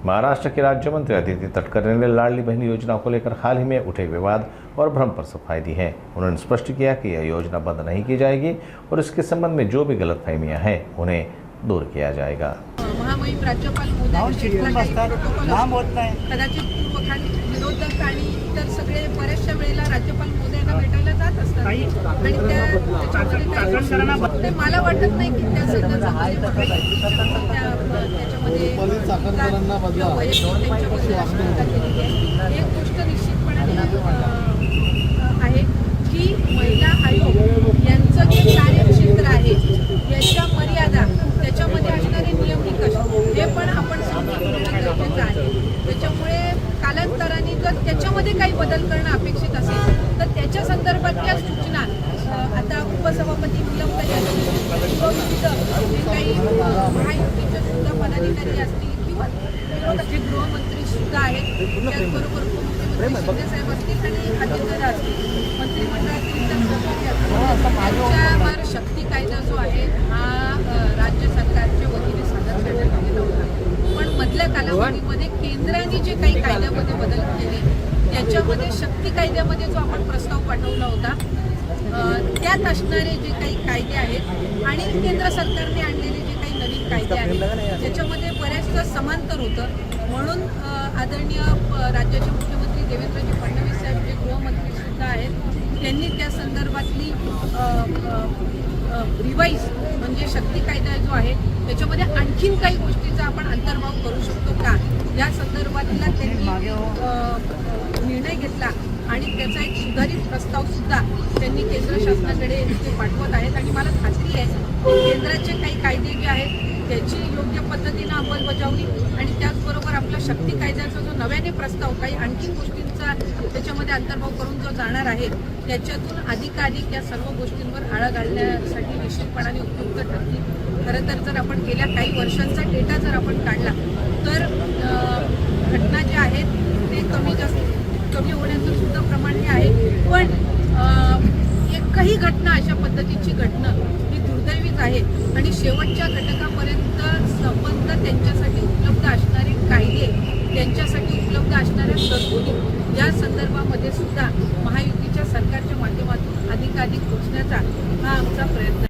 महाराष्ट्र के राज्य मंत्री अदिति तटकरे ने लाडली बहन योजना को लेकर हाल ही में उठे विवाद और भ्रम पर सफाई दी है। उन्होंने स्पष्ट किया कि यह योजना बंद नहीं की जाएगी और इसके संबंध में जो भी गलतफहमियां हैं उन्हें दूर किया जाएगा। महामहिम राज्यपाल कदाचित विरोधक आणि इतर सगळे बऱ्याचशा वेळेला राज्यपाल महोदयांना भेटायला जात असतात आणि त्याच्यामध्ये मला वाटत नाही की त्या संदर्भामध्ये एक गोष्ट निश्चितपणे आहे की महिला आयोग यांचं जे कार्यक्षेत्र आहे याच्या मर्यादा त्याच्यामध्ये असणारे नियम निकष हे पण आपण समजून घेणं गरजेचं आहे। त्याच्यामुळे कालांतराने जर त्याच्यामध्ये काही बदल करणं अपेक्षित असेल तर त्याच्या संदर्भातल्या सूचना आता उपसभापती निलमताई असतील जे काही महायुतीचे सुद्धा पदाधिकारी असतील किंवा विरोधाचे गृहमंत्री सुद्धा आहेत, त्याचबरोबर उपमुख्यमंत्री शिंदेसाहेब असतील आणि अजितदादा असतील, मंत्रिमंडळातील इतर सहकारी असतील, त्यांच्यावर शक्ती कायदा जो आहे हा राज्य सरकारच्या वतीने सादर करण्यात आलेला होता। पण मधल्या कालावधीमध्ये केंद्राने जे काही कायद्यामध्ये बदल केले त्याच्यामध्ये शक्ती कायद्यामध्ये जो आपण प्रस्ताव पाठवला होता त्यात असणारे जे काही कायदे आहेत आणि केंद्र सरकारने आणलेले जे काही नवीन कायदे आहेत त्याच्यामध्ये बऱ्याचदा समांतर होतं। म्हणून आदरणीय राज्याचे मुख्यमंत्री देवेंद्रजी फडणवीस साहेब जे गृहमंत्री सुद्धा आहेत त्यांनी त्या संदर्भातली रिवाईज म्हणजे शक्ती कायदा जो आहे त्याच्यामध्ये आणखीन काही गोष्टीचा आपण अंतर्भाव करू शकतो का या संदर्भातला त्यांनी निर्णय घेतला आणि त्याचा एक सुधारित प्रस्ताव सुद्धा त्यांनी केंद्र शासनाकडे ते पाठवत आहेत आणि मला खात्री आहे की केंद्राचे काही कायदे जे आहेत त्याची योग्य पद्धतीनं अंमलबजावणी आणि त्याचबरोबर आपला शक्ती कायद्याचा जो नव्याने प्रस्ताव काही आणखी गोष्टींचा त्याच्यामध्ये अंतर्भाव करून जो जाणार आहे त्याच्यातून अधिकाधिक या सर्व गोष्टींवर आळा घालण्यासाठी निश्चितपणाने उपयुक्त ठरतील। खरं तर जर आपण गेल्या काही वर्षांचा डेटा जर आपण काढला तर घटना ज्या आहेत ते कमी होण्याचं सुद्धा प्रमाण हे आहे, पण एकही घटना अशा पद्धतीची घटना ही दुर्दैवीच आहे आणि शेवटच्या घटकापर्यंत संबंध त्यांच्यासाठी उपलब्ध असणारे कायदे त्यांच्यासाठी उपलब्ध असणाऱ्या तरतुदी या संदर्भामध्ये सुद्धा महायुतीच्या सरकारच्या माध्यमातून अधिकाधिक पोहोचण्याचा हा आमचा प्रयत्न